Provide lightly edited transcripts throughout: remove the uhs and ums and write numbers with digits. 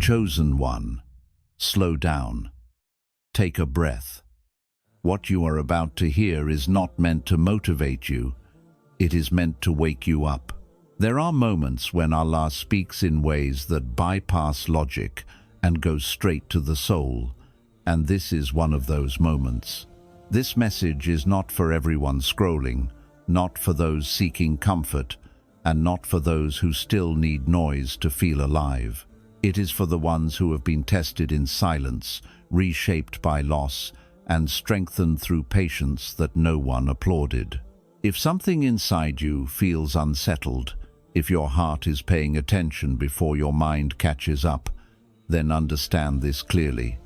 Chosen one, slow down. Take a breath. What you are about to hear is not meant to motivate you. It is meant to wake you up. There are moments when Allah speaks in ways that bypass logic and go straight to the soul, and this is one of those moments. This message is not for everyone scrolling, not for those seeking comfort, and not for those who still need noise to feel alive. It is for the ones who have been tested in silence, reshaped by loss, and strengthened through patience that no one applauded. If something inside you feels unsettled, if your heart is paying attention before your mind catches up, then understand this clearly.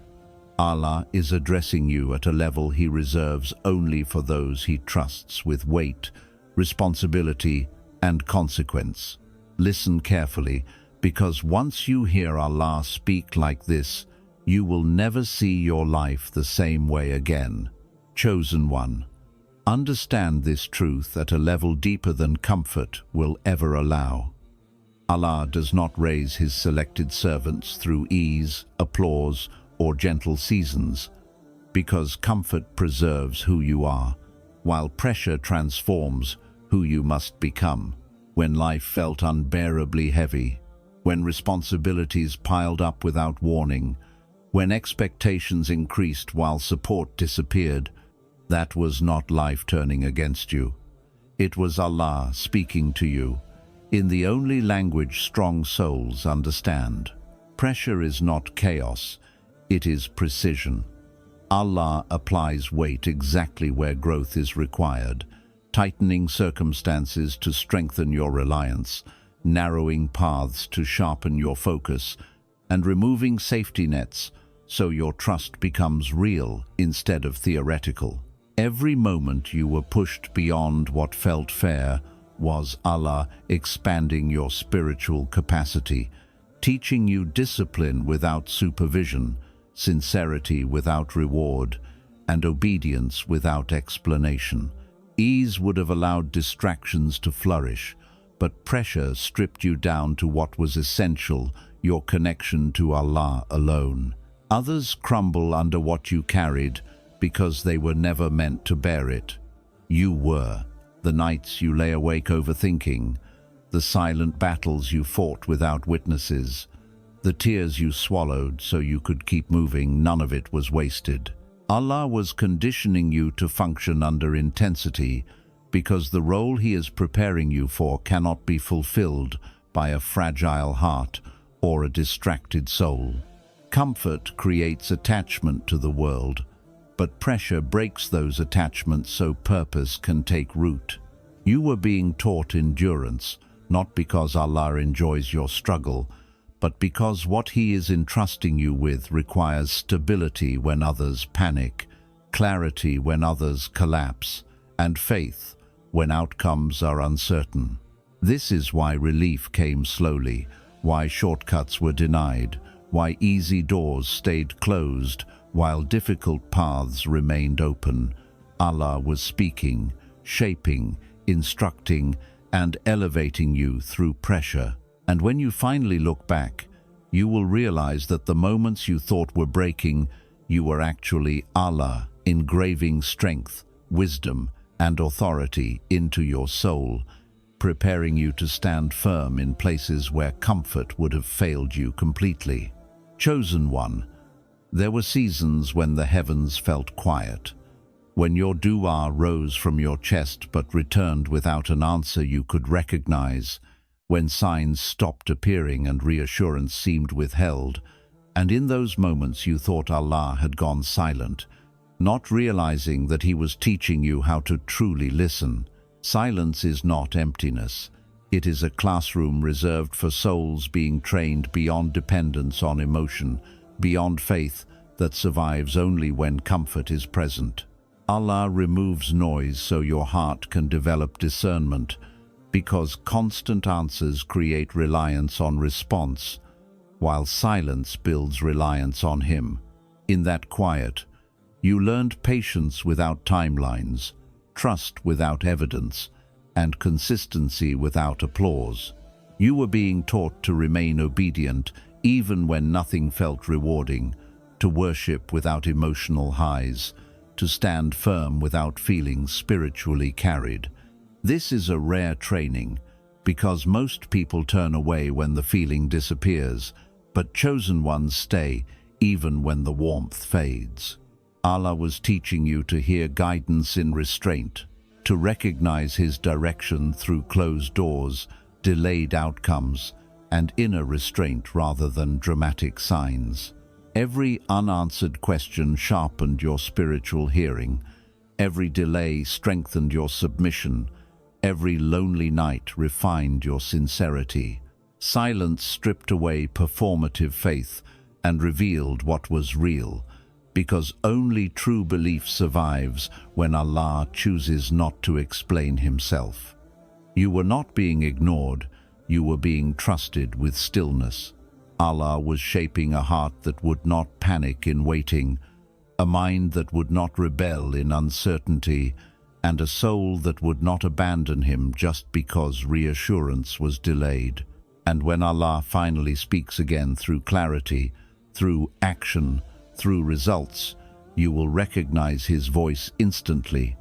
Allah is addressing you at a level He reserves only for those He trusts with weight, responsibility, and consequence. Listen carefully, because once you hear Allah speak like this, you will never see your life the same way again. Chosen one, understand this truth at a level deeper than comfort will ever allow. Allah does not raise His selected servants through ease, applause, or gentle seasons, because comfort preserves who you are, while pressure transforms who you must become. When life felt unbearably heavy, when responsibilities piled up without warning, when expectations increased while support disappeared, that was not life turning against you. It was Allah speaking to you, in the only language strong souls understand. Pressure is not chaos, it is precision. Allah applies weight exactly where growth is required, tightening circumstances to strengthen your reliance, narrowing paths to sharpen your focus, and removing safety nets so your trust becomes real instead of theoretical. Every moment you were pushed beyond what felt fair was Allah expanding your spiritual capacity, teaching you discipline without supervision, sincerity without reward, and obedience without explanation. Ease would have allowed distractions to flourish, but pressure stripped you down to what was essential, your connection to Allah alone. Others crumble under what you carried because they were never meant to bear it. You were. The nights you lay awake overthinking, the silent battles you fought without witnesses, the tears you swallowed so you could keep moving, none of it was wasted. Allah was conditioning you to function under intensity because the role He is preparing you for cannot be fulfilled by a fragile heart or a distracted soul. Comfort creates attachment to the world, but pressure breaks those attachments so purpose can take root. You were being taught endurance, not because Allah enjoys your struggle, but because what He is entrusting you with requires stability when others panic, clarity when others collapse, and faith when outcomes are uncertain. This is why relief came slowly, why shortcuts were denied, why easy doors stayed closed, while difficult paths remained open. Allah was speaking, shaping, instructing, and elevating you through pressure. And when you finally look back, you will realize that the moments you thought were breaking, you were actually Allah engraving strength, wisdom, and authority into your soul, preparing you to stand firm in places where comfort would have failed you completely. Chosen one, there were seasons when the heavens felt quiet, when your dua rose from your chest but returned without an answer you could recognize, when signs stopped appearing and reassurance seemed withheld, and in those moments you thought Allah had gone silent, not realizing that He was teaching you how to truly listen. Silence is not emptiness. It is a classroom reserved for souls being trained beyond dependence on emotion, beyond faith that survives only when comfort is present. Allah removes noise so your heart can develop discernment, because constant answers create reliance on response, while silence builds reliance on Him. In that quiet, you learned patience without timelines, trust without evidence, and consistency without applause. You were being taught to remain obedient even when nothing felt rewarding, to worship without emotional highs, to stand firm without feeling spiritually carried. This is a rare training, because most people turn away when the feeling disappears, but chosen ones stay even when the warmth fades. Allah was teaching you to hear guidance in restraint, to recognize His direction through closed doors, delayed outcomes, and inner restraint rather than dramatic signs. Every unanswered question sharpened your spiritual hearing. Every delay strengthened your submission. Every lonely night refined your sincerity. Silence stripped away performative faith and revealed what was real, because only true belief survives when Allah chooses not to explain Himself. You were not being ignored, you were being trusted with stillness. Allah was shaping a heart that would not panic in waiting, a mind that would not rebel in uncertainty, and a soul that would not abandon Him just because reassurance was delayed. And when Allah finally speaks again through clarity, through action, through results, you will recognize His voice instantly,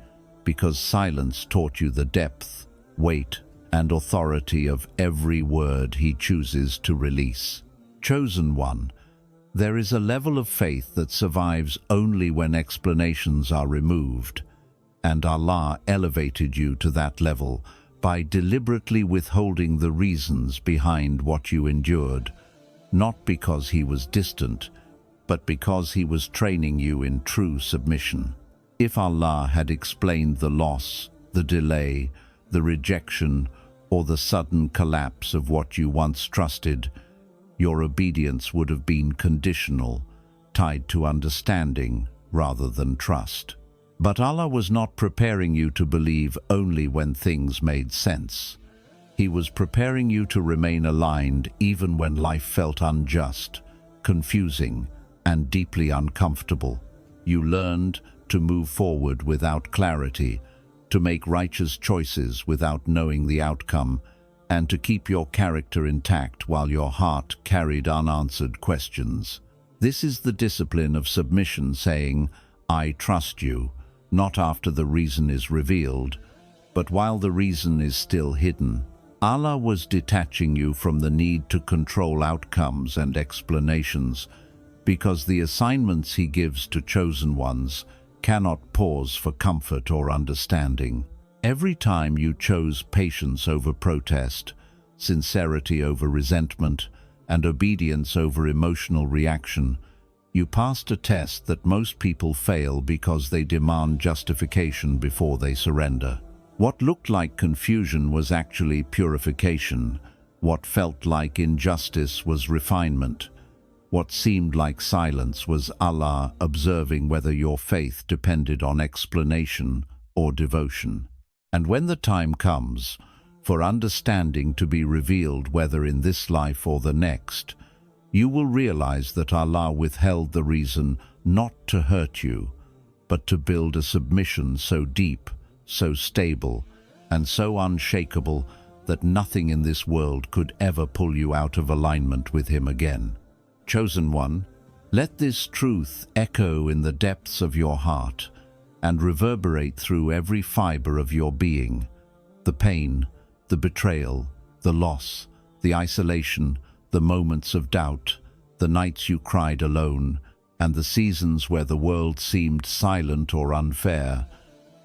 because silence taught you the depth, weight, and authority of every word He chooses to release. Chosen one, there is a level of faith that survives only when explanations are removed, and Allah elevated you to that level by deliberately withholding the reasons behind what you endured, not because He was distant, but because He was training you in true submission. If Allah had explained the loss, the delay, the rejection, or the sudden collapse of what you once trusted, your obedience would have been conditional, tied to understanding rather than trust. But Allah was not preparing you to believe only when things made sense. He was preparing you to remain aligned even when life felt unjust, confusing, and deeply uncomfortable. You learned to move forward without clarity, to make righteous choices without knowing the outcome, and to keep your character intact while your heart carried unanswered questions. This is the discipline of submission, saying, "I trust you," not after the reason is revealed, but while the reason is still hidden. Allah was detaching you from the need to control outcomes and explanations, because the assignments He gives to chosen ones cannot pause for comfort or understanding. Every time you chose patience over protest, sincerity over resentment, and obedience over emotional reaction, you passed a test that most people fail because they demand justification before they surrender. What looked like confusion was actually purification. What felt like injustice was refinement. What seemed like silence was Allah observing whether your faith depended on explanation or devotion. And when the time comes for understanding to be revealed, whether in this life or the next, you will realize that Allah withheld the reason not to hurt you, but to build a submission so deep, so stable, and so unshakable that nothing in this world could ever pull you out of alignment with Him again. Chosen one, let this truth echo in the depths of your heart and reverberate through every fiber of your being. The pain, the betrayal, the loss, the isolation, the moments of doubt, the nights you cried alone, and the seasons where the world seemed silent or unfair,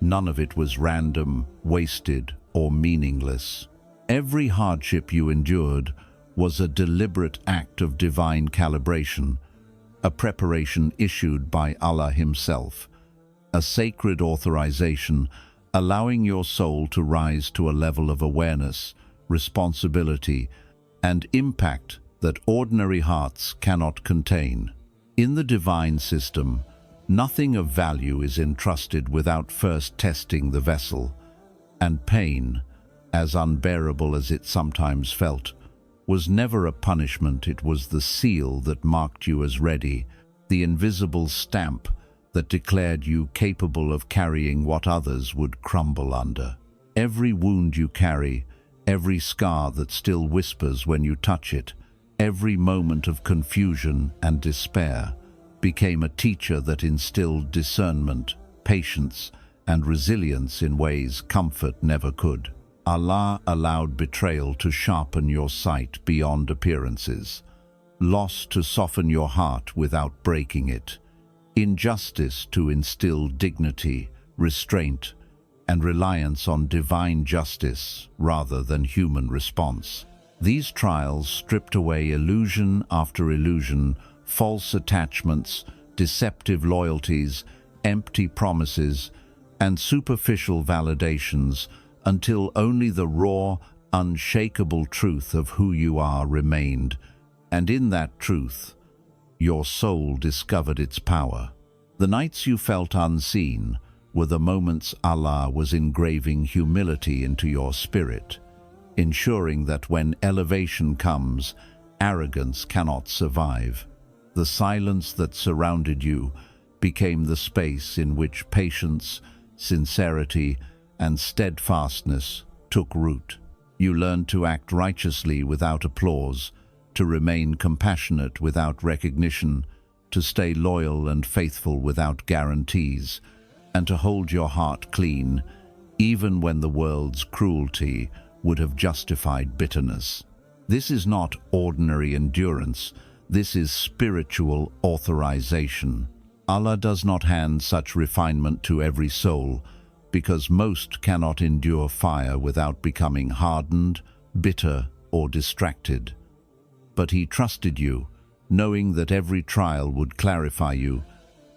none of it was random, wasted, or meaningless. Every hardship you endured was a deliberate act of divine calibration, a preparation issued by Allah Himself, a sacred authorization allowing your soul to rise to a level of awareness, responsibility, and impact that ordinary hearts cannot contain. In the divine system, nothing of value is entrusted without first testing the vessel, and pain, as unbearable as it sometimes felt, was never a punishment. It was the seal that marked you as ready, the invisible stamp that declared you capable of carrying what others would crumble under. Every wound you carry, every scar that still whispers when you touch it, Every moment of confusion and despair became a teacher that instilled discernment, patience, and resilience in ways comfort never could. Allah allowed betrayal to sharpen your sight beyond appearances, loss to soften your heart without breaking it, injustice to instill dignity, restraint, and reliance on divine justice rather than human response. These trials stripped away illusion after illusion, false attachments, deceptive loyalties, empty promises, and superficial validations until only the raw, unshakable truth of who you are remained. And in that truth, your soul discovered its power. The nights you felt unseen were the moments Allah was engraving humility into your spirit, ensuring that when elevation comes, arrogance cannot survive. The silence that surrounded you became the space in which patience, sincerity, and steadfastness took root. You learned to act righteously without applause, to remain compassionate without recognition, to stay loyal and faithful without guarantees, and to hold your heart clean, even when the world's cruelty would have justified bitterness. This is not ordinary endurance, this is spiritual authorization. Allah does not hand such refinement to every soul, because most cannot endure fire without becoming hardened, bitter, or distracted. But He trusted you, knowing that every trial would clarify you,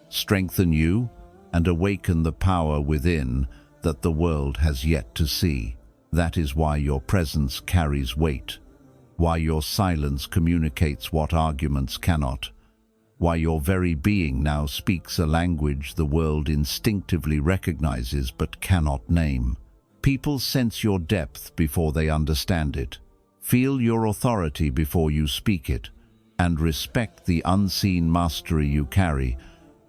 strengthen you, and awaken the power within that the world has yet to see. That is why your presence carries weight, why your silence communicates what arguments cannot, why your very being now speaks a language the world instinctively recognizes but cannot name. People sense your depth before they understand it, feel your authority before you speak it, and respect the unseen mastery you carry,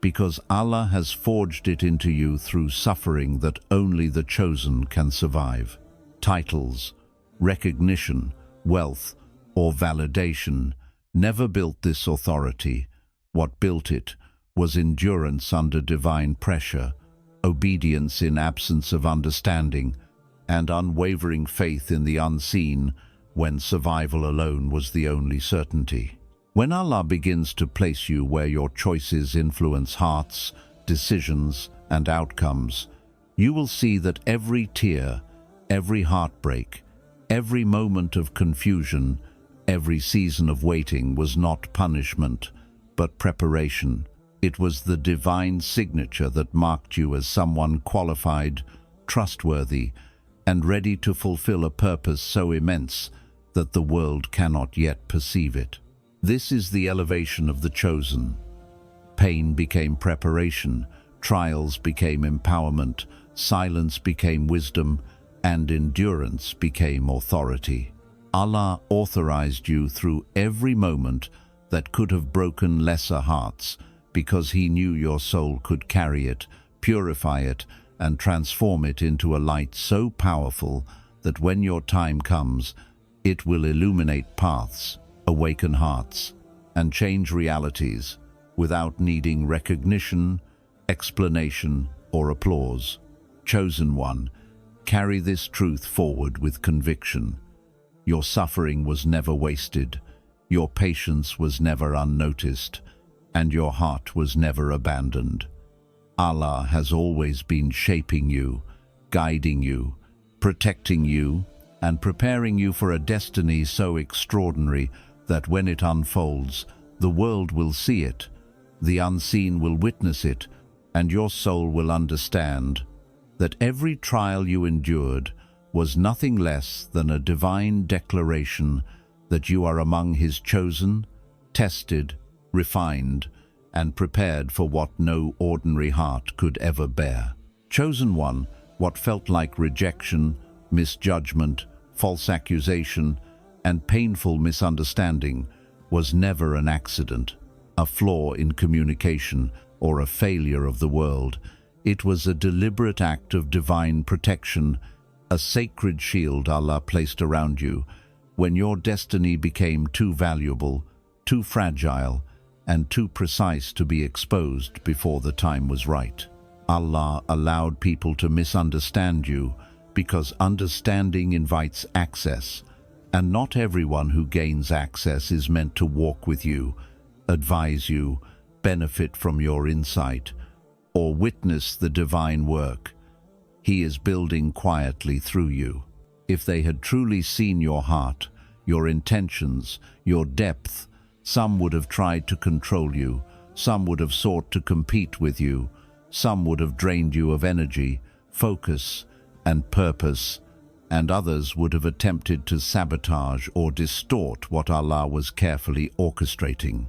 because Allah has forged it into you through suffering that only the chosen can survive. Titles, recognition, wealth, or validation never built this authority. What built it was endurance under divine pressure, obedience in absence of understanding, and unwavering faith in the unseen when survival alone was the only certainty. When Allah begins to place you where your choices influence hearts, decisions, and outcomes, you will see that every tear, every heartbreak, every moment of confusion, every season of waiting was not punishment, but preparation. It was the divine signature that marked you as someone qualified, trustworthy, and ready to fulfill a purpose so immense that the world cannot yet perceive it. This is the elevation of the chosen. Pain became preparation, trials became empowerment, silence became wisdom, and endurance became authority. Allah authorized you through every moment that could have broken lesser hearts, because He knew your soul could carry it, purify it, and transform it into a light so powerful that when your time comes, it will illuminate paths, awaken hearts, and change realities without needing recognition, explanation, or applause. Chosen one, carry this truth forward with conviction. Your suffering was never wasted, your patience was never unnoticed, and your heart was never abandoned. Allah has always been shaping you, guiding you, protecting you, and preparing you for a destiny so extraordinary that when it unfolds, the world will see it, the unseen will witness it, and your soul will understand that every trial you endured was nothing less than a divine declaration that you are among His chosen, tested, refined, and prepared for what no ordinary heart could ever bear. Chosen one, what felt like rejection, misjudgment, false accusation, and painful misunderstanding was never an accident, a flaw in communication, or a failure of the world. It was a deliberate act of divine protection, a sacred shield Allah placed around you, when your destiny became too valuable, too fragile, and too precise to be exposed before the time was right. Allah allowed people to misunderstand you because understanding invites access, and not everyone who gains access is meant to walk with you, advise you, benefit from your insight, or witness the divine work He is building quietly through you. If they had truly seen your heart, your intentions, your depth, some would have tried to control you, some would have sought to compete with you, some would have drained you of energy, focus, and purpose, and others would have attempted to sabotage or distort what Allah was carefully orchestrating.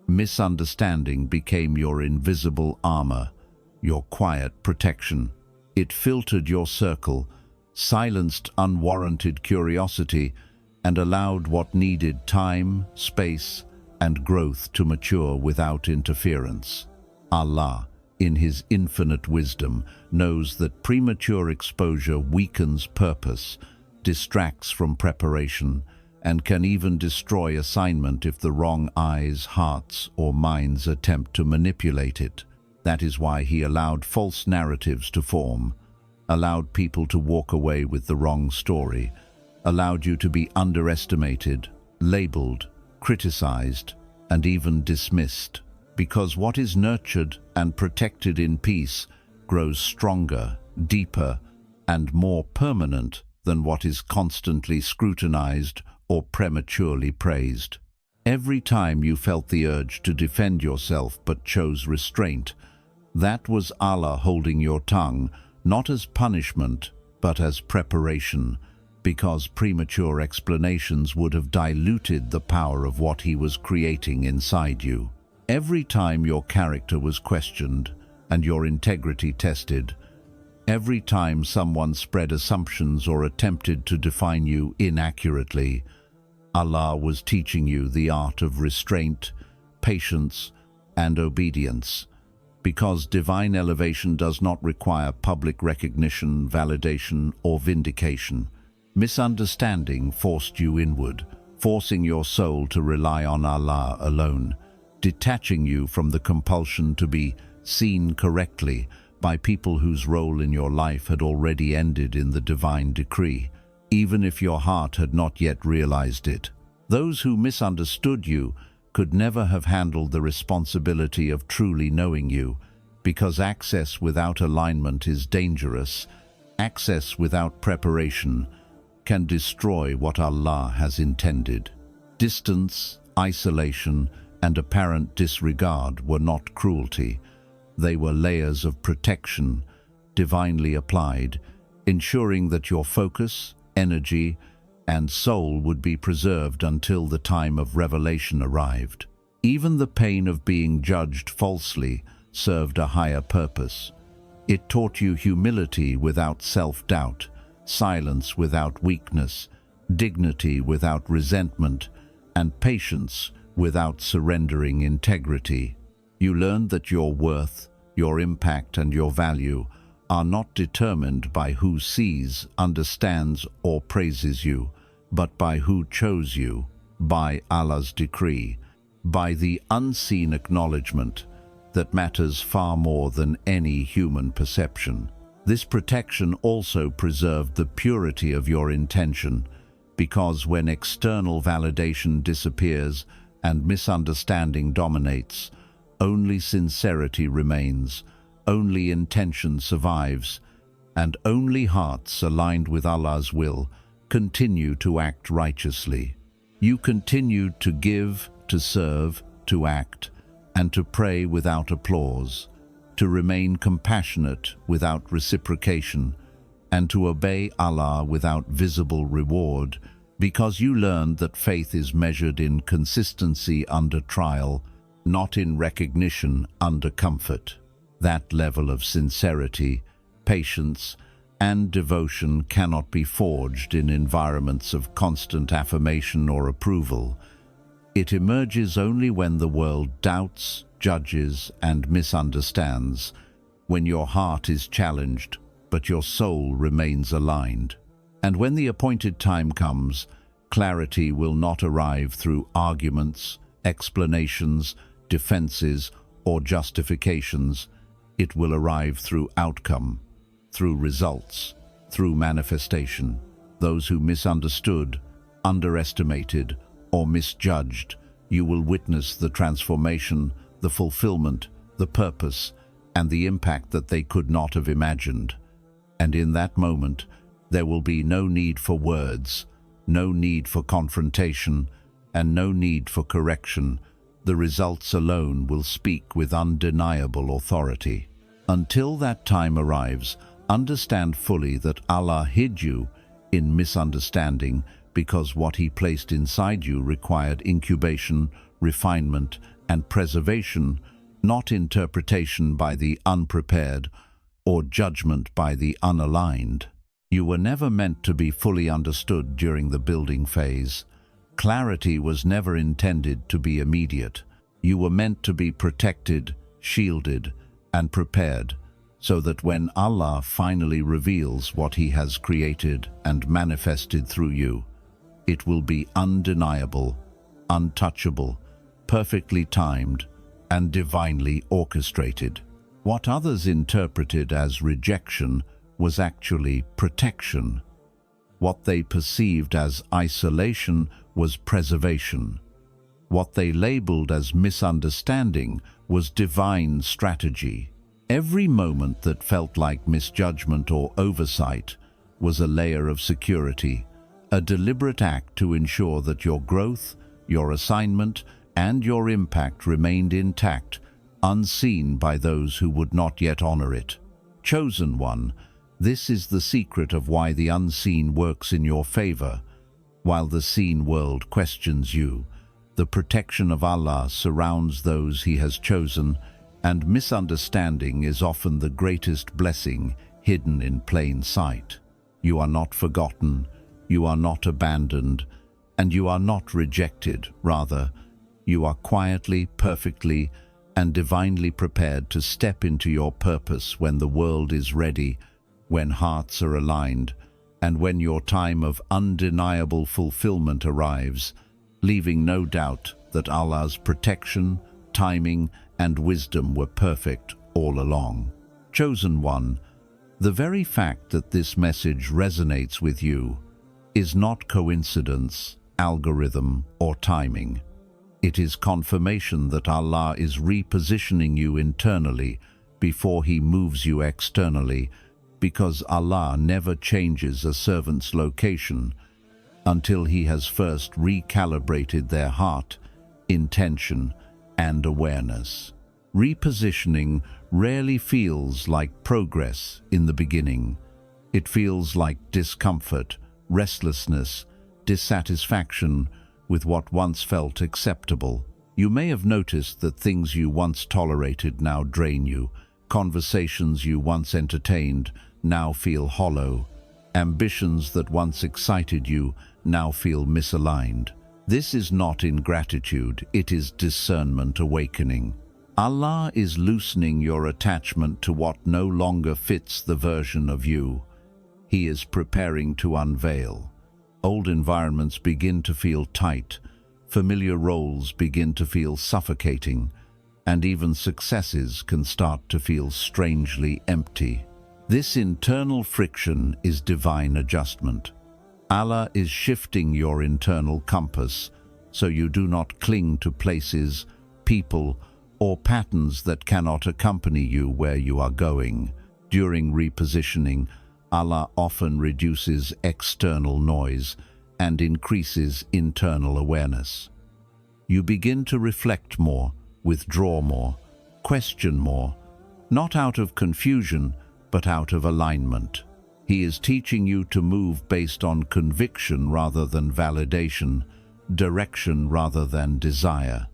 Misunderstanding became your invisible armor, your quiet protection. It filtered your circle, silenced unwarranted curiosity, and allowed what needed time, space, and growth to mature without interference. Allah, in His infinite wisdom, knows that premature exposure weakens purpose, distracts from preparation, and can even destroy assignment if the wrong eyes, hearts, or minds attempt to manipulate it. That is why He allowed false narratives to form, allowed people to walk away with the wrong story, allowed you to be underestimated, labeled, criticized, and even dismissed. Because what is nurtured and protected in peace grows stronger, deeper, and more permanent than what is constantly scrutinized or prematurely praised. Every time you felt the urge to defend yourself but chose restraint, that was Allah holding your tongue, not as punishment, but as preparation, because premature explanations would have diluted the power of what He was creating inside you. Every time your character was questioned and your integrity tested, every time someone spread assumptions or attempted to define you inaccurately, Allah was teaching you the art of restraint, patience, and obedience, because divine elevation does not require public recognition, validation, or vindication. Misunderstanding forced you inward, forcing your soul to rely on Allah alone, detaching you from the compulsion to be seen correctly by people whose role in your life had already ended in the divine decree, even if your heart had not yet realized it. Those who misunderstood you could never have handled the responsibility of truly knowing you, because access without alignment is dangerous. Access without preparation can destroy what Allah has intended. Distance, isolation, and apparent disregard were not cruelty. They were layers of protection, divinely applied, ensuring that your focus, energy, and soul would be preserved until the time of revelation arrived. Even the pain of being judged falsely served a higher purpose. It taught you humility without self-doubt, silence without weakness, dignity without resentment, and patience without surrendering integrity. You learned that your worth, your impact, and your value are not determined by who sees, understands, or praises you, but by who chose you, by Allah's decree, by the unseen acknowledgement that matters far more than any human perception. This protection also preserved the purity of your intention, because when external validation disappears and misunderstanding dominates, only sincerity remains, only intention survives, and only hearts aligned with Allah's will continue to act righteously. You continued to give, to serve, to act, and to pray without applause, to remain compassionate without reciprocation, and to obey Allah without visible reward, because you learned that faith is measured in consistency under trial, not in recognition under comfort. That level of sincerity, patience, and devotion cannot be forged in environments of constant affirmation or approval. It emerges only when the world doubts, judges, and misunderstands, when your heart is challenged, but your soul remains aligned. And when the appointed time comes, Clarity will not arrive through arguments, explanations, defenses, or justifications. It will arrive through outcome, through results, through manifestation. Those who misunderstood, underestimated, or misjudged, you will witness the transformation, the fulfillment, the purpose, and the impact that they could not have imagined. And in that moment, there will be no need for words, no need for confrontation, and no need for correction. The results alone will speak with undeniable authority. Until that time arrives, understand fully that Allah hid you in misunderstanding because what He placed inside you required incubation, refinement, and preservation, not interpretation by the unprepared or judgment by the unaligned. You were never meant to be fully understood during the building phase. Clarity was never intended to be immediate. You were meant to be protected, shielded, and prepared, so that when Allah finally reveals what He has created and manifested through you, it will be undeniable, untouchable, perfectly timed, and divinely orchestrated. What others interpreted as rejection was actually protection. What they perceived as isolation was preservation. What they labeled as misunderstanding was divine strategy. Every moment that felt like misjudgment or oversight was a layer of security, a deliberate act to ensure that your growth, your assignment, and your impact remained intact, unseen by those who would not yet honor it. Chosen one, this is the secret of why the unseen works in your favor, while the seen world questions you. The protection of Allah surrounds those He has chosen, and misunderstanding is often the greatest blessing hidden in plain sight. You are not forgotten, you are not abandoned, and you are not rejected. Rather, you are quietly, perfectly, and divinely prepared to step into your purpose when the world is ready, when hearts are aligned, and when your time of undeniable fulfillment arrives, leaving no doubt that Allah's protection, timing, and wisdom were perfect all along. Chosen one, the very fact that this message resonates with you is not coincidence, algorithm, or timing. It is confirmation that Allah is repositioning you internally before He moves you externally, because Allah never changes a servant's location until He has first recalibrated their heart, intention, and awareness. Repositioning rarely feels like progress in the beginning. It feels like discomfort, restlessness, dissatisfaction with what once felt acceptable. You may have noticed that things you once tolerated now drain you. Conversations you once entertained now feel hollow. Ambitions that once excited you now feel misaligned. This is not ingratitude, it is discernment awakening. Allah is loosening your attachment to what no longer fits the version of you He is preparing to unveil. Old environments begin to feel tight, familiar roles begin to feel suffocating, and even successes can start to feel strangely empty. This internal friction is divine adjustment. Allah is shifting your internal compass so you do not cling to places, people, or patterns that cannot accompany you where you are going. During repositioning, Allah often reduces external noise and increases internal awareness. You begin to reflect more, withdraw more, question more, not out of confusion, but out of alignment. He is teaching you to move based on conviction rather than validation, direction rather than desire.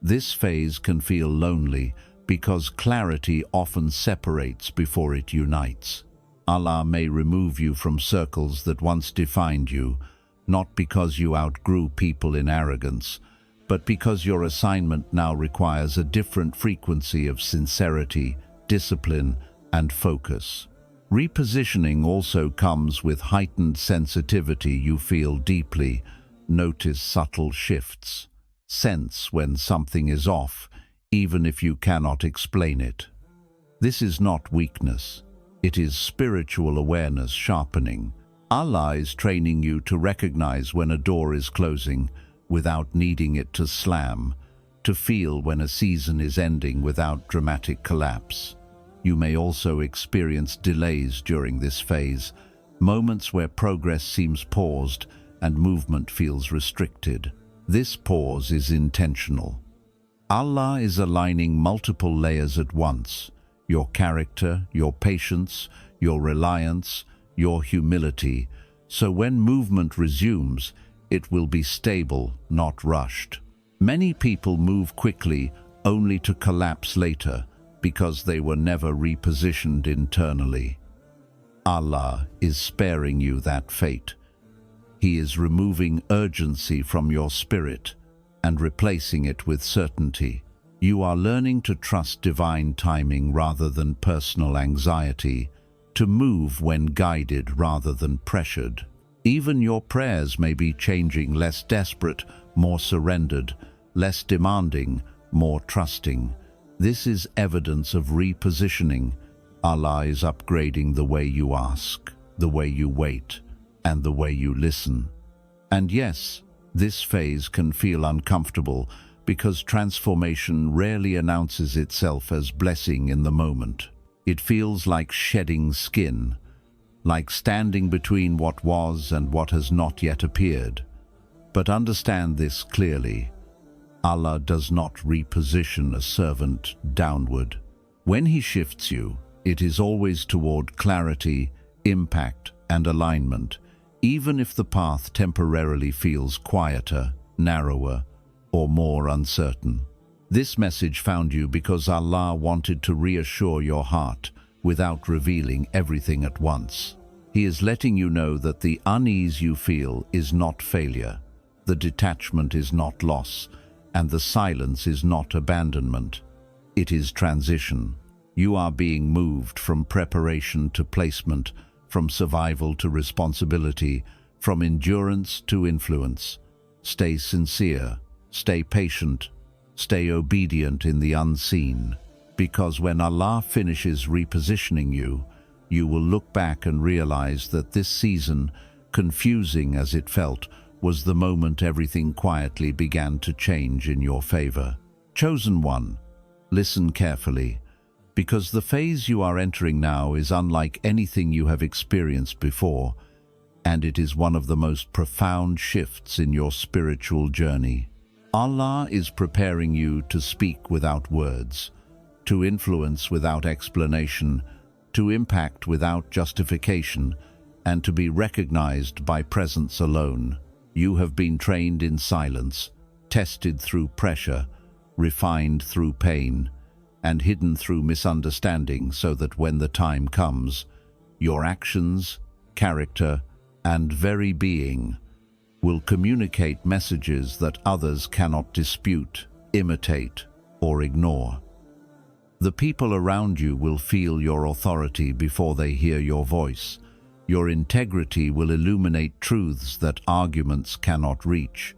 This phase can feel lonely because clarity often separates before it unites. Allah may remove you from circles that once defined you, not because you outgrew people in arrogance, but because your assignment now requires a different frequency of sincerity, discipline, and focus. Repositioning also comes with heightened sensitivity. You feel deeply, Notice subtle shifts. Sense when something is off, even if you cannot explain it. This is not weakness. It is spiritual awareness sharpening. Allah is training you to recognize when a door is closing without needing it to slam, to feel when a season is ending without dramatic collapse. You may also experience delays during this phase, moments where progress seems paused and movement feels restricted. This pause is intentional. Allah is aligning multiple layers at once: your character, your patience, your reliance, your humility, so when movement resumes, it will be stable, not rushed. Many people move quickly only to collapse later because they were never repositioned internally. Allah is sparing you that fate. He is removing urgency from your spirit and replacing it with certainty. You are learning to trust divine timing rather than personal anxiety, to move when guided rather than pressured. Even your prayers may be changing, less desperate, more surrendered, less demanding, more trusting. This is evidence of repositioning. Allah is upgrading the way you ask, the way you wait, and the way you listen. And yes, this phase can feel uncomfortable because transformation rarely announces itself as blessing in the moment. It feels like shedding skin, like standing between what was and what has not yet appeared. But understand this clearly: Allah does not reposition a servant downward. When He shifts you, it is always toward clarity, impact, and alignment, even if the path temporarily feels quieter, narrower, or more uncertain. This message found you because Allah wanted to reassure your heart without revealing everything at once. He is letting you know that the unease you feel is not failure, the detachment is not loss, and the silence is not abandonment. It is transition. You are being moved from preparation to placement, from survival to responsibility, from endurance to influence. Stay sincere, stay patient, stay obedient in the unseen, because when Allah finishes repositioning you, you will look back and realize that this season, confusing as it felt, was the moment everything quietly began to change in your favor. Chosen one, listen carefully, because the phase you are entering now is unlike anything you have experienced before, and it is one of the most profound shifts in your spiritual journey. Allah is preparing you to speak without words, to influence without explanation, to impact without justification, and to be recognized by presence alone. You have been trained in silence, tested through pressure, refined through pain, and hidden through misunderstanding, so that when the time comes, your actions, character, and very being will communicate messages that others cannot dispute, imitate, or ignore. The people around you will feel your authority before they hear your voice. Your integrity will illuminate truths that arguments cannot reach.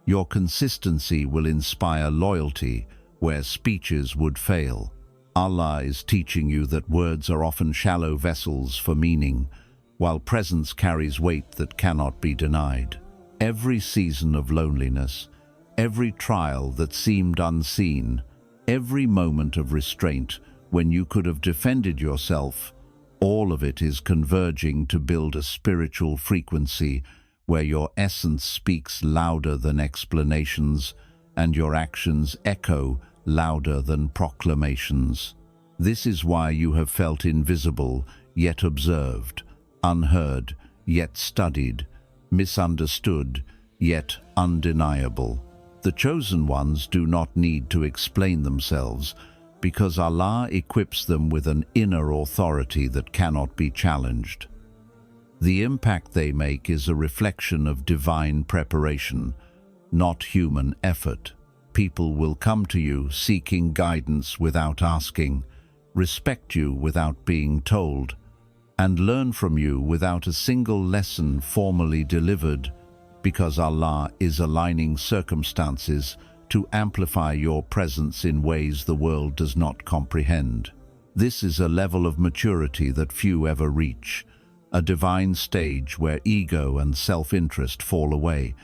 Your consistency will inspire loyalty where speeches would fail. Allah is teaching you that words are often shallow vessels for meaning, while presence carries weight that cannot be denied. Every season of loneliness, every trial that seemed unseen, every moment of restraint when you could have defended yourself, all of it is converging to build a spiritual frequency where your essence speaks louder than explanations and your actions echo louder than proclamations. This is why you have felt invisible, yet observed, unheard, yet studied, misunderstood, yet undeniable. The chosen ones do not need to explain themselves, because Allah equips them with an inner authority that cannot be challenged. The impact they make is a reflection of divine preparation, not human effort. People will come to you seeking guidance without asking, respect you without being told, and learn from you without a single lesson formally delivered. because Allah is aligning circumstances to amplify your presence in ways the world does not comprehend. This is a level of maturity that few ever reach, a divine stage where ego and self-interest fall away,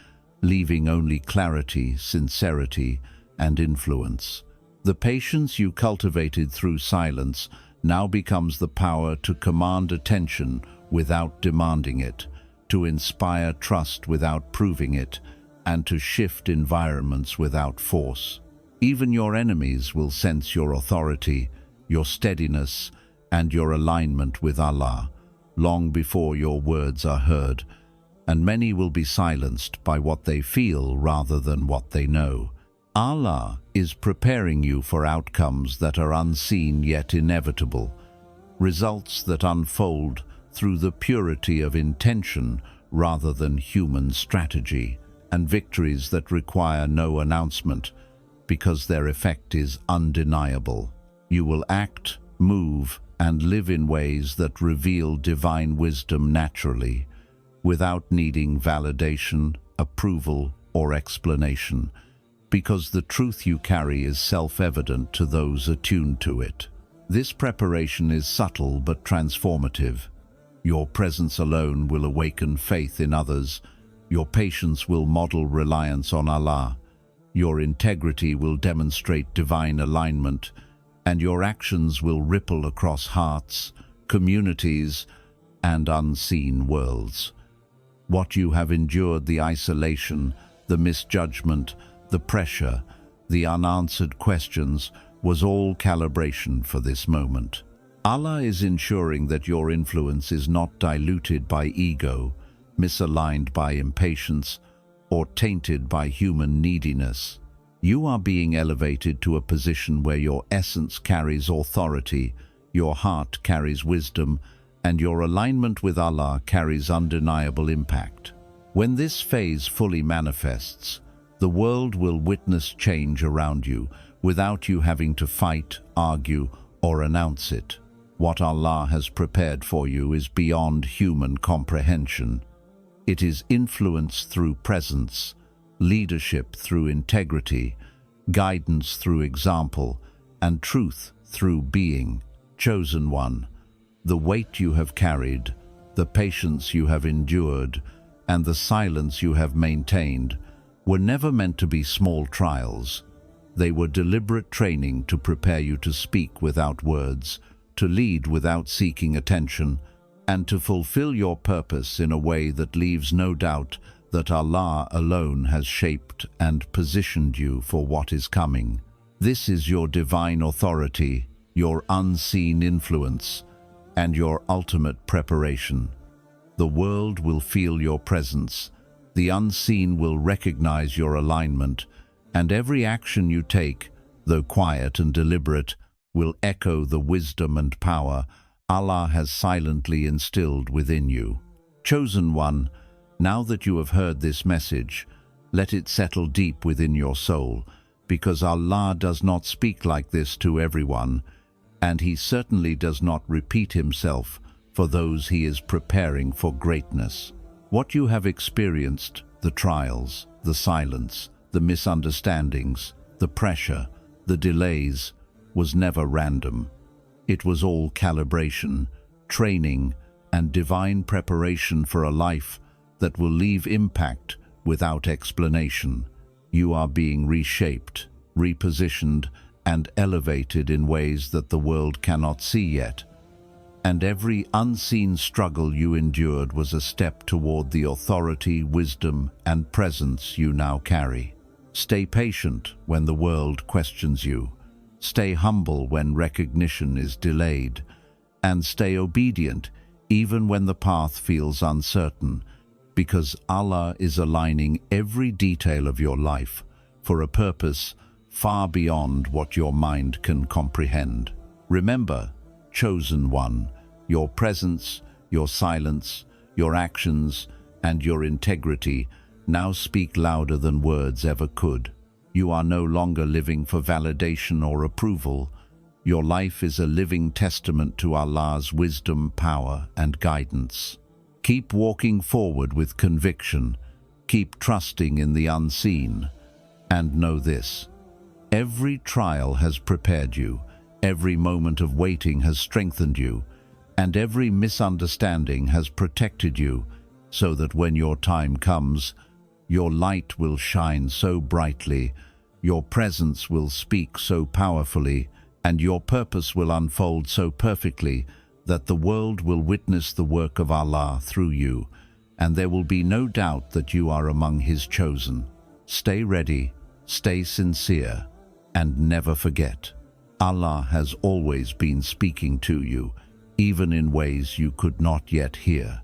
leaving only clarity, sincerity, and influence. The patience you cultivated through silence now becomes the power to command attention without demanding it, to inspire trust without proving it, and to shift environments without force. Even your enemies will sense your authority, your steadiness, and your alignment with Allah, long before your words are heard, and many will be silenced by what they feel rather than what they know. Allah is preparing you for outcomes that are unseen yet inevitable, results that unfold through the purity of intention rather than human strategy, and victories that require no announcement because their effect is undeniable. You will act, move, and live in ways that reveal divine wisdom naturally, without needing validation, approval, or explanation, because the truth you carry is self-evident to those attuned to it. This preparation is subtle but transformative. Your presence alone will awaken faith in others. Your patience will model reliance on Allah. Your integrity will demonstrate divine alignment, and your actions will ripple across hearts, communities, and unseen worlds. What you have endured, the isolation, the misjudgment, the pressure, the unanswered questions, was all calibration for this moment. Allah is ensuring that your influence is not diluted by ego, misaligned by impatience, or tainted by human neediness. You are being elevated to a position where your essence carries authority, your heart carries wisdom, and your alignment with Allah carries undeniable impact. When this phase fully manifests, the world will witness change around you without you having to fight, argue, or announce it. What Allah has prepared for you is beyond human comprehension. It is influence through presence, leadership through integrity, guidance through example, and truth through being. Chosen one, the weight you have carried, the patience you have endured, and the silence you have maintained were never meant to be small trials. They were deliberate training to prepare you to speak without words, to lead without seeking attention, and to fulfill your purpose in a way that leaves no doubt that Allah alone has shaped and positioned you for what is coming. This is your divine authority, your unseen influence, and your ultimate preparation. The world will feel your presence, the unseen will recognize your alignment, and every action you take, though quiet and deliberate, will echo the wisdom and power Allah has silently instilled within you. Chosen one, now that you have heard this message, let it settle deep within your soul, because Allah does not speak like this to everyone, and He certainly does not repeat Himself for those He is preparing for greatness. What you have experienced, the trials, the silence, the misunderstandings, the pressure, the delays, was never random. It was all calibration, training, and divine preparation for a life that will leave impact without explanation. You are being reshaped, repositioned, and elevated in ways that the world cannot see yet. And every unseen struggle you endured was a step toward the authority, wisdom, and presence you now carry. Stay patient when the world questions you. Stay humble when recognition is delayed. And stay obedient even when the path feels uncertain, because Allah is aligning every detail of your life for a purpose far beyond what your mind can comprehend. Remember, chosen one, your presence, your silence, your actions, and your integrity now speak louder than words ever could. You are no longer living for validation or approval. Your life is a living testament to Allah's wisdom, power, and guidance. Keep walking forward with conviction. Keep trusting in the unseen. And know this: every trial has prepared you, every moment of waiting has strengthened you, and every misunderstanding has protected you, so that when your time comes, your light will shine so brightly, your presence will speak so powerfully, and your purpose will unfold so perfectly that the world will witness the work of Allah through you, and there will be no doubt that you are among His chosen. Stay ready, stay sincere, and never forget, Allah has always been speaking to you, even in ways you could not yet hear.